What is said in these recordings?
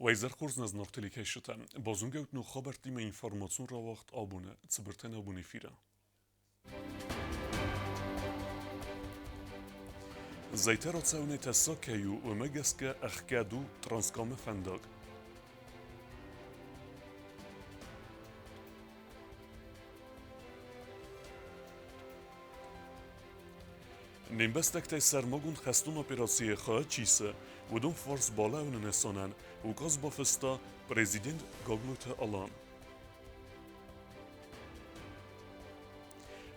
Weiser Kursnas noch Telikeshita, Bozungout no Robert Dime Information rawacht Abune, Ziberten Abune Fira. Zajter ocaune Tassakeju, Omegaska Arcadu, Transcome Fandog. Nimbestek sermogun خستون operație خاچیسه ودون فرس بالا و نسانن و گاز بافستا پرزیدنت گاگلوت آلان.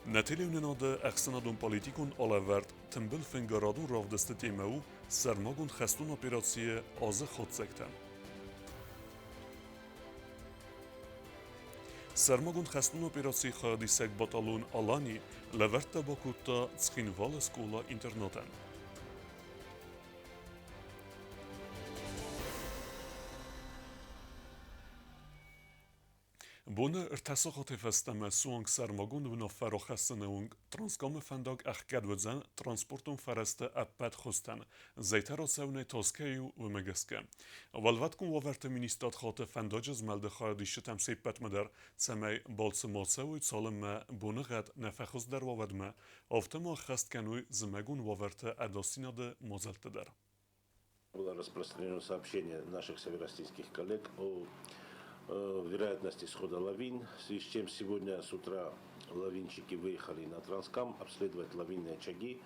نتیلی اونناده اخسنادون پالیتیکون آلورد تنبل فنگارادون رافدسته تیمهو سرماگون خستون operație آزه خود سکتن. سرماگون خستون operație خادی سک باتالون آلانی لورت باکوتا تسخینوال سکولا اینترناتن. بونه ارتساقات فستمه سوانگ سرماگون و نفر خستنه اونگ ترانسکام فنداگ اخکد وزن ترانسپورتون فرسته اپد خستن زیتر آسونه تاسکیو و مگسکه والوات کن وورت مینیستاد خاط فنداجز ملده خواهدی شتم سیپت مدر سمی بالس ماسوی سالم بونه غد نفخوز در وودمه آفتما خست کنوی زمگون وورت اداسینا ده مازلت در. Было распространено сообщение наших северо-российских коллег о вероятности схода лавин, в связи с чем сегодня с утра лавинчики выехали на Транскам обследовать лавинные очаги,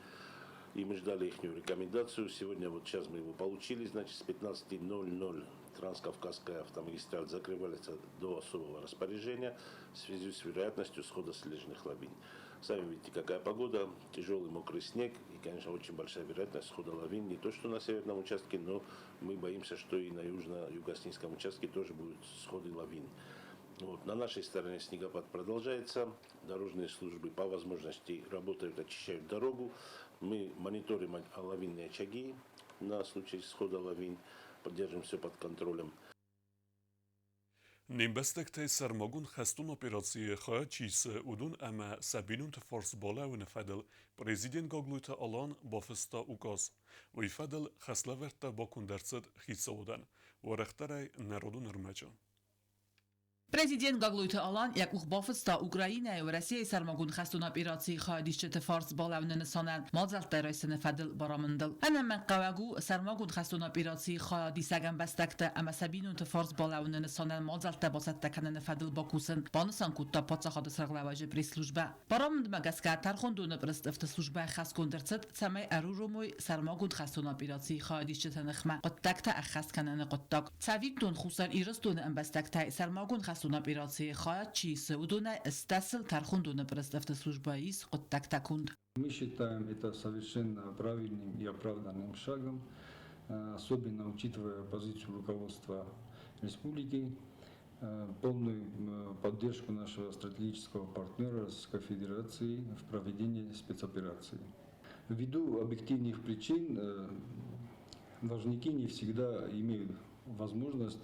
и мы ждали их рекомендацию. Сегодня вот сейчас мы его получили, значит с 15:00 Транскавказская автомагистраль закрывается до особого распоряжения в связи с вероятностью схода снежных лавин. Сами видите, какая погода, тяжелый мокрый снег и, конечно, очень большая вероятность схода лавин, не то что на северном участке, но мы боимся, что и на юго-юго-снийском участке тоже будут сходы лавин. Вот. На нашей стороне снегопад продолжается, дорожные службы по возможности работают, очищают дорогу, мы мониторим лавинные очаги на случай схода лавин, поддерживаем все под контролем. Nimbestekte sermagun خستون operație خاچیسه ودون اما سبینون تفارس بالا و نفدل پرزیدنت گاگلوت آلان بافستا اوکاز و یفدل خسلورت با کندرسد خیسودن و رختره نرودون ارمجان. Президент Гаглуйта Алан, як ухбафста Украина и Россия сармагун хастун операции хадишчет фарс балавнен санан мазалт райсен фадл барамындл. Ана мен قواگو سرماگون خستون операции خادی سگن بستکت اما سبینون تفارس балавнен санан мазалт басат تکنن فدل باکوسن بانسان کوتا پاتسا خاد سرغلاواج پریس служба. Барамند مگسکا ترخوندون پرست افت служба خاص کندرست سمای اروروموی سرماگون خستون операции خادیشت نخمه قد تکت اخس کنن قد تک. سویکتون خوسر ایرستون ام بستکت سرماگون خستون операции خاچیسه ودون استاسل ترخوندون پرست افت служба ایس قد تک تکوند. Мы считаем это совершенно правильным и оправданным шагом, особенно учитывая позицию руководства республики, полную поддержку нашего стратегического партнера Российской Федерации в проведении спецоперации. Ввиду объективных причин должники не всегда имеют возможность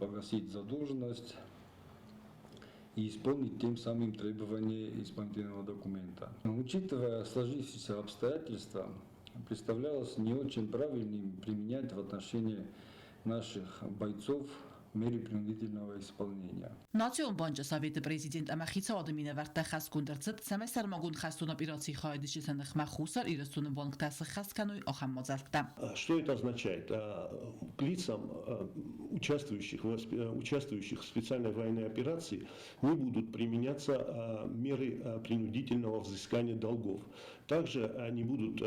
погасить задолженность и исполнить тем самым требования исполнительного документа. Учитывая сложившиеся обстоятельства, представлялось не очень правильным применять в отношении наших бойцов меры принудительного исполнения. Նացիոն բանջը Սովետի պրեզիդենտ ամախիցը ադմինը վարտա խաս կունդրցտ սամե սարմագուն խաստուն операции խայդիշի սնխմա խուսար իրստուն բանկ տասը խասկանույ охам մոզալտա. Что это означает? К лицам, участвующих в специальной военной операции, не будут применяться меры принудительного взыскания долгов. Также не будут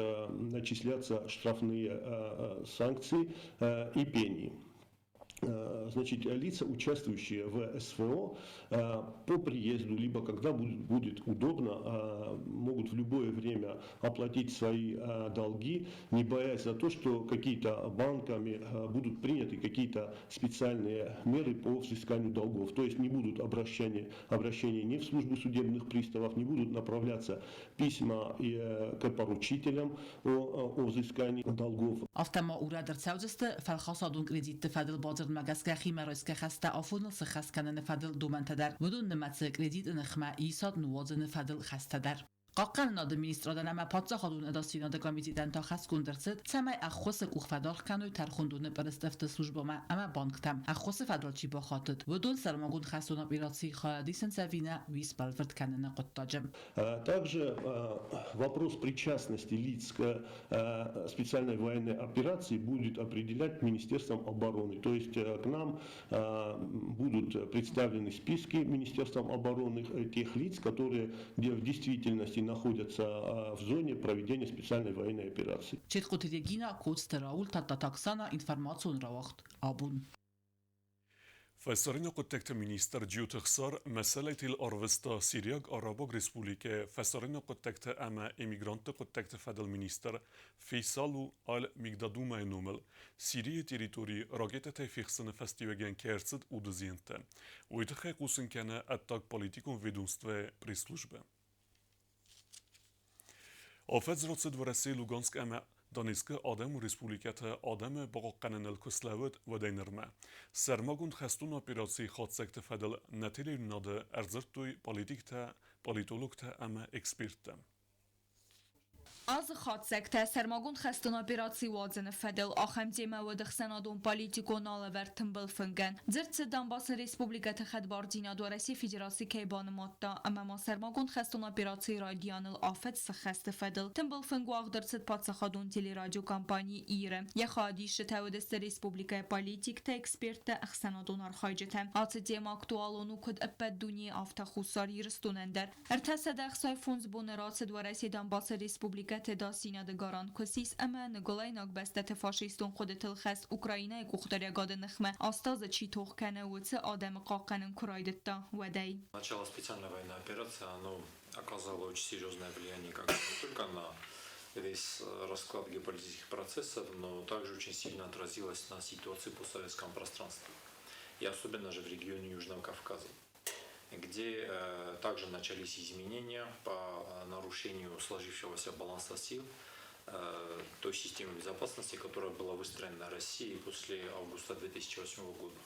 начисляться штрафные санкции и пени. Значит, лица, участвующие в СВО, по приезду, либо когда будет удобно, могут в любое время оплатить свои долги, не боясь за то, что какие-то банками будут приняты какие-то специальные меры по взысканию долгов. То есть не будут обращения ни в службу судебных приставов, не будут направляться письма к поручителям о взыскании долгов. Автома урадерцаузесте фалхасадун кредит фадл базар مگسکه خیمرایسکه خسته آفون سخس کنن فدل دومنت در ودون نمت کردیت نخمه ایساد نوازن فدل خسته در Qaqanada ministradan ama patsaxadun edasina da komiteden ta xaskunderset samay axos uxfadar kanu tarxundun perestefte службама ama banktam axos fadalchi ba khatet ودول سرماگون خستون операции خادисен савина вис балверт канена qottajem. Также вопрос причастности лиц к специальной военной операции будет определять Министерством обороны. То есть к нам будут представлены списки Министерством обороны тех лиц, которые в действительности находятся в зоне проведения специальной военной операции. Четхотидегина кодстераул тататаксана информацион равахт абун. فسرین قطعت مینیستر جیوتخسار مسئله تیل آروستا سیریاگ آراباگ رسپولیکه فسرین قطعت اما امیگرانت قطعت فدل مینیستر فیسالو آل میگدادوما نومل سیریه تریتوری راگت تفیخسن فستیوگن کرسد اودزینته و اتخی قوسن کنه اتاق پولیتیکون ویدونستوه پریسلوجبه آفت زراتسد ورسی لوگانسک اما دانسکه آدم و ریسپولیکت آدم با قانون کسلاوت و دینرمه سرماگون خستون اپیراسی خاد سکت فدل نتیلی ناده ارزرتوی پالیتولوگت اما اکسپیرت Az xatsəktə sərmagun xəstən operasiya vadzını fədəl axəm demə və dəxsənadun politikonalı vər tümbıl fıngən. Zırtsı Donbas Respublikatı xədbardina Dorasi Federasi keybanı madda əməma sərmagun xəstən operasiya radiyanıl afət sıxəstə fədəl. Tümbıl fıngu ağdırtsıd patsaxadun teleradyo kampaniya iyirə. Yaxadişi təvədəstə Respublikaya politikdə ekspertdə əxsənadun arxaycətə. Atı demə aktualonu kod əpbəd dünya afta xusar yiristunəndər. Ərtəsədə əxsay funz boneratsı Dorasi Donbas Respublikatı داسینا دگاران کسیس اما نگولای نگبسته فاشیستون خودت الخست اوکراینای کختری گاد نخمه آستاز چی توخ کنه و چه آدم قاقنن کرایدت تا ودای. Начало специальной военной операции, оно оказало очень серьезное влияние как не только на весь расклад геополитических процессов, но также очень сильно отразилось на ситуации по советскому пространству. И особенно же в регионе Южного Кавказа, где также начались изменения по нарушению сложившегося баланса сил той системы безопасности, которая была выстроена Россией после августа 2008 года.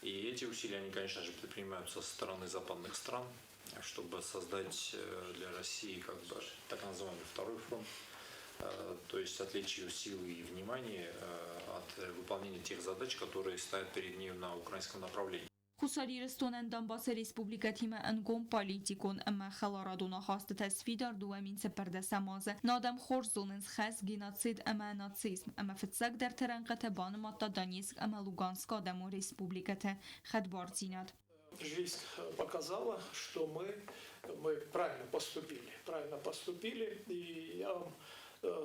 И эти усилия, они, конечно же, предпринимаются со стороны западных стран, чтобы создать для России как бы так называемый второй фронт, то есть отвлечь ее силы и внимание от выполнения тех задач, которые стоят перед ней на украинском направлении. خساریرستون دانباس ریسپوبلیکتی ما انگام پالیتیکون اما خلارادونا خواست تصفیدار دوامین سپرده سمازه نادم خورزوننز خس گیناتسید اما ناتسیزم اما فتساق در ترنقت بانماتا دانیسک اما لوگانسک آدمو ریسپوبلیکت خدبارزیناد. Жизнь показала, что мы правильно поступили, и я вам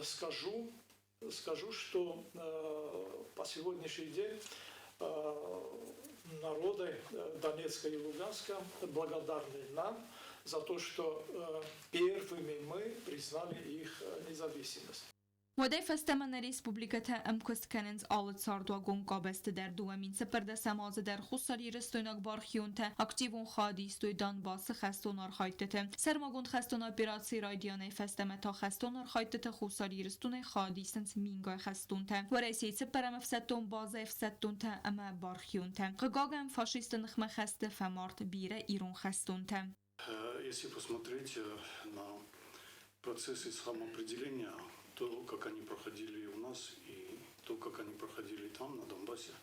скажу, что по сегодняшний день народы Донецка и Луганска благодарны нам за то, что первыми мы признали их независимость. ودای فستمن ریسپوبلیکت امکست کننز آلت ساردوا گونگابست در دوامین سپرده سمازه در خساری رستویناک بارخیونته اکتیوون خادیستوی دانباس خستون آرخایتته سرماگون خستون اپیراسی رایدیانه فستمه تا خستون آرخایتته خساری رستون خادیستنس مینگای خستونته و رئیسی سپرم افستون بازه افستونته اما بارخیونته قگاگم فاشیست نخمه خسته فمارت بیره ایرون خستونته. Если посмотреть на процессы самоопределения, то, как они проходили у нас и то, как они проходили там, на Донбассе,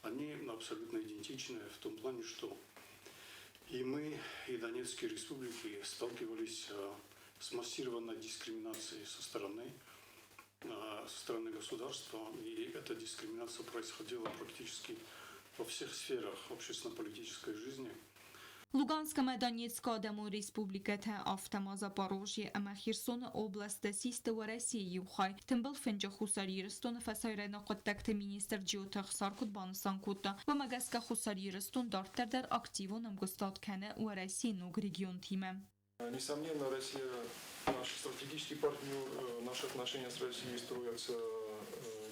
они абсолютно идентичны в том плане, что и мы, и Донецкие республики сталкивались с массированной дискриминацией со стороны государства, и эта дискриминация происходила практически во всех сферах общественно-политической жизни. Луганска Донецка Дому Республиката автомаза Порожье ама Херсон область систы в России юхай. Тем был фенджа хусарирстон фасайрена коттакта министр Джиотах Саркут Бансан Кутта. В Магаска хусарирстон дартер активу нам гостат кане в России нуг регион тиме. Несомненно, Россия наш стратегический партнер, наши отношения с Россией строятся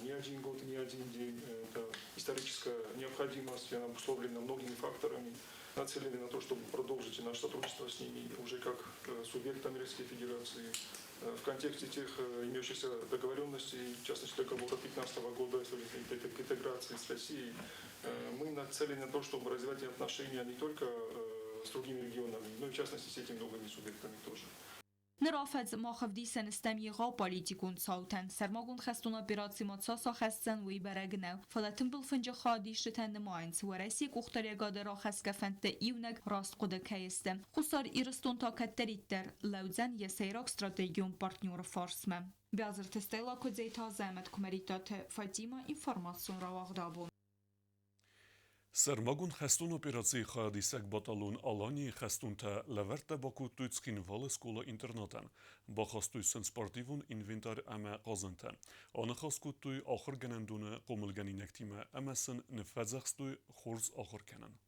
не один год, не один день. Это историческая необходимость, она обусловлена многими факторами, нацелены на то, чтобы продолжить наше сотрудничество с ними уже как субъектами Российской Федерации. В контексте тех имеющихся договоренностей, в частности договора 2015 года о интеграции с Россией, мы нацелены на то, чтобы развивать отношения не только с другими регионами, но и в частности с этими новыми субъектами тоже. Նրաֆեց մախվդիսեն ստեմիղա պոլիտիկուն ցաուտեն սերմագուն խստուն օպերացի մոցոսա խստեն վի բերագնավ ֆլատն բլֆնջը խադի շտեն նմայնց վարեսի կուխտարի գադերա խսկաֆենտը իվնակ ռաստ կուդակայստը խուսար իրստուն տակետտերիտտեր լաուձան եսեյրոք ստրատեգիոն պարտնյուրը ֆորսմը Բязır testela kuzeyta zahmet kumeritate Fatima informasyon ravagdabun. Սերմագուն խստուն օպերացիի խադիսակ բատալուն ալանի խստունտը լավերտը բակու տույցքին վալը սկոլը ինտերնատան, բախաստույսն սպարտիվուն ինվենտար ամը qazıntı. Оны խասկուտույ ախր գնանդունը qo'milgani nektimə əməsin nifəzəxstույ xurz ախր կենən.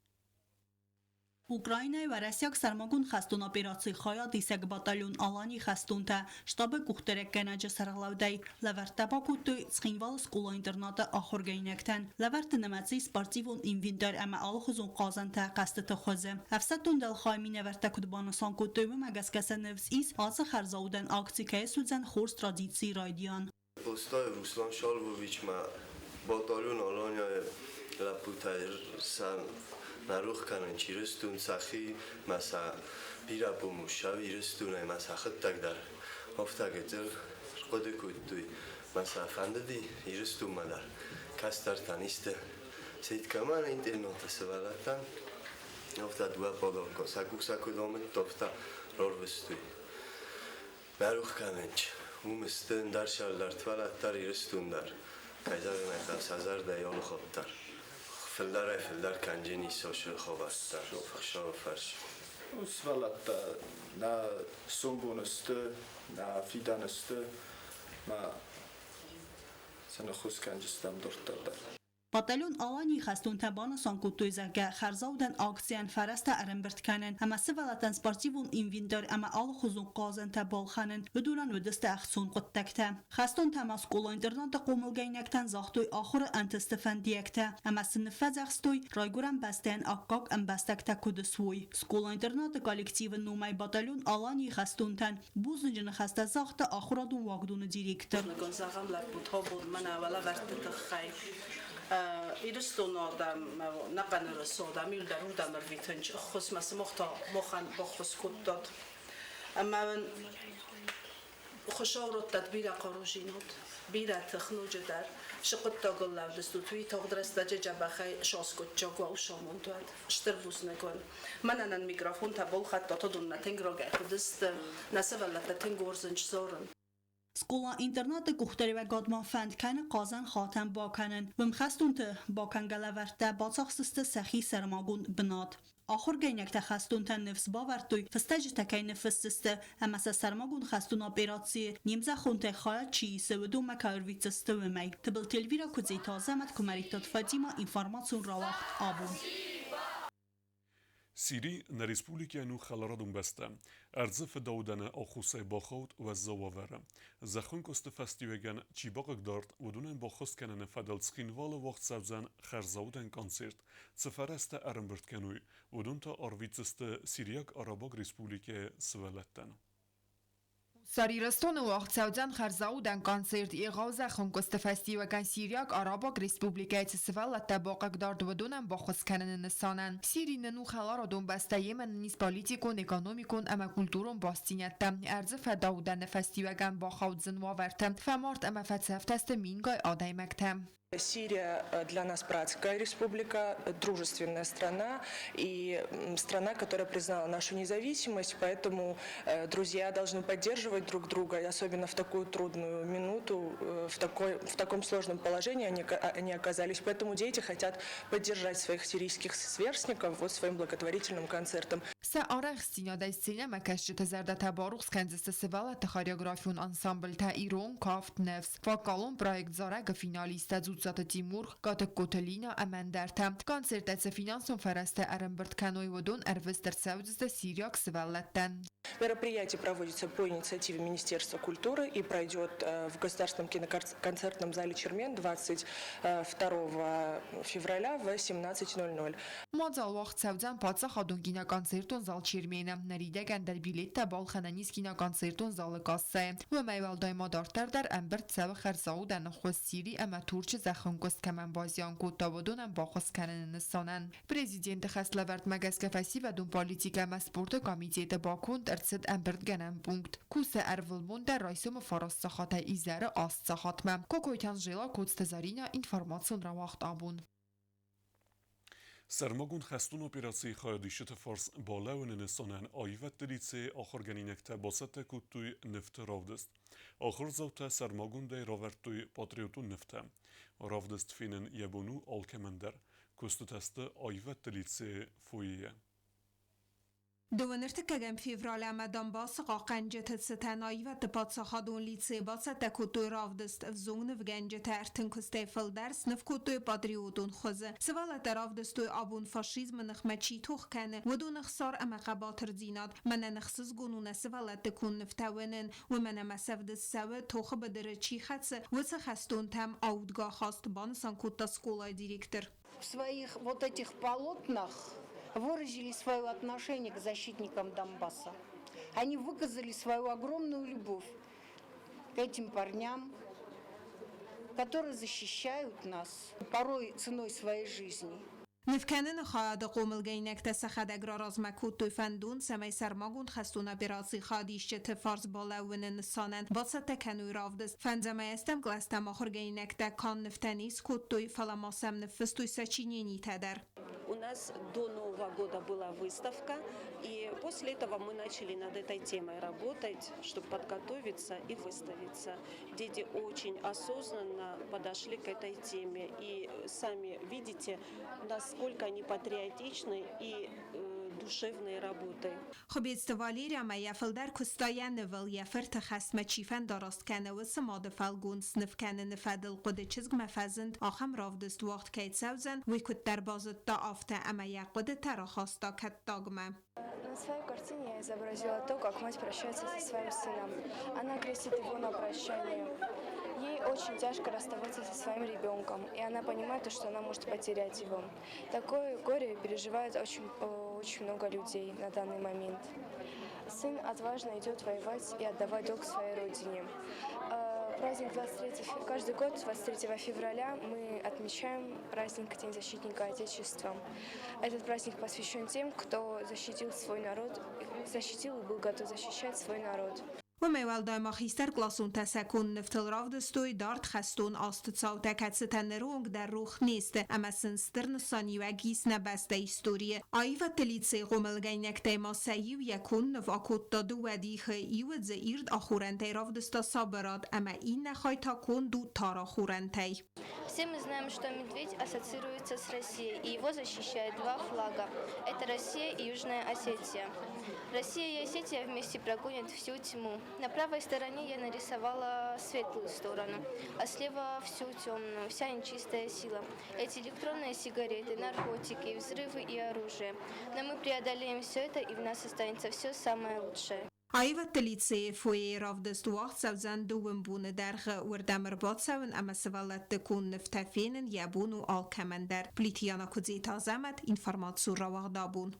Ուկրաինայի վարասյակ սարմագուն խաստուն օպերացի խոյա դիսակ բատալյուն ալանի խաստունտը շտաբը կուխտերեք կենաջը սարաղլավդայի լավերտապակուտույ ծխինվալ սկուլո ինտերնատը ախորգայինեկտեն լավերտը նմացի սպարտիվուն ինվինտար əmə ալխուզուն qazıntı qəstı խոզը əfsətun դել խայմի նևերտակուտ բանասան կուտույմը մագասկասը նվս իս ածը խարզաուդեն ակցիկայը սուձեն խորս տրադիցի ռայդիան Postoje Ruslan Šalvović ma bataljun Alanya Laputaysan naruh kanan çiristun sahi masa birabu mushavi iristun masa xıttagdar oftagetel qodekutuy masa fandadi iristun madar kastartan iste seit kaman internota sevalatan ofta dua podolko sakusakudomet tofta rorvestuy naruh kananç Umistın darşarlar tvalattar iristundar kayzarına kasazar da yolu xottar Fillar kanceni soşu xovastar xovfarş Usvalatta na sombunustı na fidanustı ma sana xus kancıstam dortardar Բատալյուն ալանի խաստունտը բանը սանկուտույ զարգա խարզաուդեն ակցիան ֆարաստը արմբրտքանեն համա սվալատան սպարտիվուն ինվինտար ամա ալխուզուն qazıntı bolxanın üduran üdüstə əxsun qıttəkdə xastun təmas qolo internatda qomulgəynəkdən zaxtuy axırı antistefən diyəkdə əmə sınıfəz əxstuy rayguran bəstəyən akkak əmbəstəkdə kudusvuy skolo internatda kollektivin numay batalyun alani xastuntən bu zıncını xəstə zaxtı axıradun vaqdunu direktor Իրստոնոդամ նակաները սոդամ յուլդար ուդամր վիթնջ խոսմասը մոխան բոխոսկուտոտ ամավն խոշորոտտատ բիրա կորոժինոտ բիրա թխնուջդար շկտոգլավ դստուտվի թողդրստաջը ջաբախայ շոսկոտ ջոգո ուշոմոնտուատ շտրբուսնեկոն մանանան միկրոֆոն տաբոլ խատտոտուննա թենգրոգա դստ նասավալատա թենգորզնջ սորն Skola internatı kuxteri ve qadman fəndkəni qazan xatən bakanın vımxəstuntu bakan qələvərtdə batsaqsıstı səxi sərmagun binat. Axır geynəkdə xəstuntən nefs bavartuy fıstəcə təkəy nefsistı əməsə sərmagun xəstun operasiyi nimzə xuntə xaya çiisi və du məkayırvitsistı vəmək. Tıbıl telvira kuzey tazəmət kumaritot Fatima informasyon ravaxt abun. Siri na Respublikanu Xalaradun bəstə, ərzı fədavudənə axusay baxaut və zavavərə. Zəxun kostu fəstivəgən çibaqıq dart vudunən baxos kənənə fədəl çıxinvalı vaxt səvzən xərzavudən konsert, cəfərəstə ərəmbirtkənuy, vudunta arvitsistə Siriyak Arabaq Respublikaya sıvələtdən. Սարիրստոնը ուաղցավձան խարզաուդան կոնցերտ իղավզա խնկոստ ֆեստիվական Սիրիակ Արաբակ Ռեսպուբլիկայից սվալ ատաբակակ դարդվդունան բոխոսքանն նսանան։ Սիրինն ու խալարոդուն բաստայեմն նիս պոլիտիկոն, էկոնոմիկոն, ամակուլտուրոն բաստինյատտա, արձը ֆեդաուդան ֆեստիվական բոխավձն վավերտը, ֆամարտ ամաֆացավտաստը մինգայ ադայմակտը։ Сирия для нас братская республика, дружественная страна и страна, которая признала нашу независимость, поэтому друзья должны поддерживать друг друга, и особенно в такую трудную минуту, в таком сложном положении они оказались. Поэтому дети хотят поддержать своих сирийских сверстников вот своим благотворительным концертом. Саарах стенядай сцена макашчета зарда табарух сканзиста севала хореографион ансамбль та Ирон Кафт Невс. Факалон проект зарага финалиста Зуцата Тимур Ката Котелина Амандерта. Концертация финансом фараста Арамберт Каной Водон Эрвестер Саудиста Сирияк Свеллеттен. Мероприятие проводится по инициативе Министерства культуры и пройдет в Государственном киноконцертном зале Чермен 22 февраля в 17:00. Մոձալ վաղցավձան պացախ ադուն կինակոնցերտուն զալ չիրմենը, նրիդեգան դար բիլետտա բալխանանիս կինակոնցերտուն զալը կասսայ, ու մայվալ դայմա դարտարդար əmbert ծավը խարզաուդան խոս սիրի əmə թուրչը خنکست کمن بازیان کو تا ودونم با خست کنن نسانن پرزیدنت خسلورد مگسک فسی و دون پالیتیکا مسپورت کمیته باکون ارتسد امبرد گنم پونکت کوسه ارولمون در رایسوم فراست ساخات ایزر آست ساخاتمم کوکویتان جیلا کودست زارینیا اینفورماسیون را وقت آبون Sermagun خستون operacji خایدیشت فارس بالاون نسانن آیوت دلیتse آخرگنینکت باسط کتوی نفت راودست. آخر زوت سرماgun دی راورتوی پاتریوتون نفته. راودست فینن یبونو آلکمندر. کستتست آیوت دلیتse فویه. Dönertekegen fevralama Donbass qaqanjet setanai ve patsaxadun litse basa takutu ravdest vzung vgenjet ertin kustefel ders nefkutu patriotun khoze sevala ravdest abun faşizm nxmachi tuxkane ودون خسار اما قباتر زیناد من نخصص گونون سوالت تکون نفتاونن و من مسافد سوه توخ بدر چی خدس و خستون تم آودگاه خواست بانسان کتا سکولا ديرектор. В своих вот этих полотнах выразили свое отношение к защитникам Донбасса. Они выказали свою огромную любовь к этим парням, которые защищают нас порой ценой своей жизни. نفکنن خواهد قوملگینک تسخد اگراراز مکود توی فندون سمی سرماگون خستون براسی خادیش تفارز بالاون نسانند باسه تکنوی راودست فنزمه استم گلستم آخر گینک تکان نفتنیس کود توی فلاماسم نفستوی سچینینی تدر. У нас до Нового года была выставка, и после этого мы начали над этой темой работать, чтобы подготовиться и выставиться. Дети очень осознанно подошли к этой теме, и сами видите, насколько они патриотичны и душевной работой. خبیست والیری اما یفلدر کستای نول یفرت خست مچیفن داراست کنه و سماد فلگون سنف کنه نفدل قد چزگ مفزند آخم رافدست وقت کیت سوزن وی کت در بازد تا آفته اما یقود ترا خواستا کت داگمه. На своей картине я изобразила то, как мать прощается со своим сыном. Она крестит его на прощание. Ей очень тяжко расставаться со своим ребенком, и она понимает, что она может потерять его. Такое горе переживает очень много людей на данный момент. Сын отважно идет воевать и отдавать долг своей родине. Праздник каждый год 23 февраля мы отмечаем праздник День защитника Отечества. Этот праздник посвящен тем, кто защитил свой народ, защитил и был готов защищать свой народ. و میوال دایم آخیستر گلاسون تسکون نفتل راودستوی دارت خستون آستتساو تکت ستنرونگ در روخ نیست اما سنستر نسانی و گیس نبسته ایستوریه آی و تلیت سی قوملگی نکته ما سیو یکون نف آکود دادو و دیخ ایو زیرد آخورنتی راودستا سابراد اما این نخوای تا کن دو تارا خورنتی. Все мы знаем, что медведь ассоциируется с Россией, и его защищают два флага. Это Россия и Южная Осетия. Россия и Осетия вместе прогонят всю тьму. На правой стороне я нарисовала светлую сторону, а слева всю темную, вся нечистая сила. Эти электронные сигареты, наркотики, взрывы и оружие. Но мы преодолеем все это, и в нас останется все самое лучшее. آیو تلیتسی فوی رافدست وقت سوزن دوم بونه درخ وردمر باد سون اما سوالت تکون نفتفینن یبون و آلکمندر پلیتیانا کدزی تازمت اینفرماتسو رواق دابون.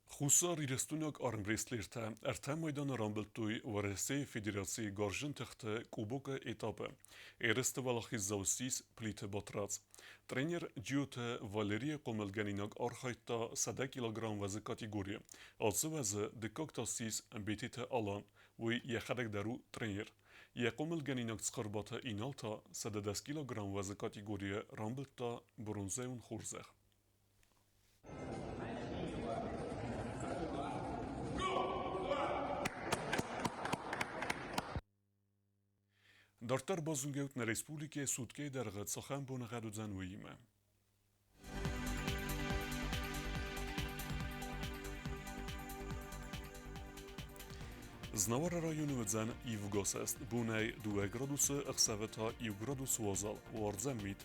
Хусар ирестунок армбрестлерте эртем майдан рамбылтуй варесе федерации горжин тахты кубока этапы. Эресте валахиз заусис плите батрац. Тренер Джуте Валерия Комелганинок архайта 100 килограмм вазы категория. Also вазы декоктасис бетите алан. Вой яхадек дару тренер. Я Комелганинок цқарбата иналта 110 килограмм вазы категория рамбылта бронзеун хурзех. Дартар базунгеут на республике сутке даргат сахан бонагаду зануиме. Знавар району вдзан Ивгосест, бунай 2 градуса ахсавета Ивградус вазал, вардзамит.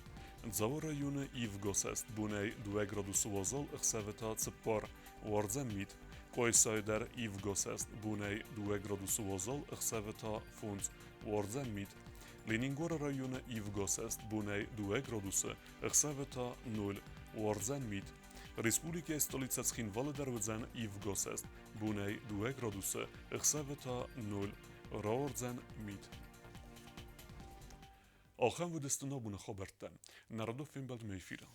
Дзавар району Ивгосест, бунай 2 градуса вазал ахсавета цеппар, вардзамит. Койсайдар Ивгосест, бунай 2 градуса вазал ахсавета фунц, вардзамит. Ленингор района Ивгосест, бунай 2 градуса, ахсавета 0, вардзамит. Республика столица Цхинвала вдзан Ивгосест, бунай 2 градуса, ахсавета 0, вардзамит. آخر ودستنا بونه خبرتن نردو فیلم بعد میفیرم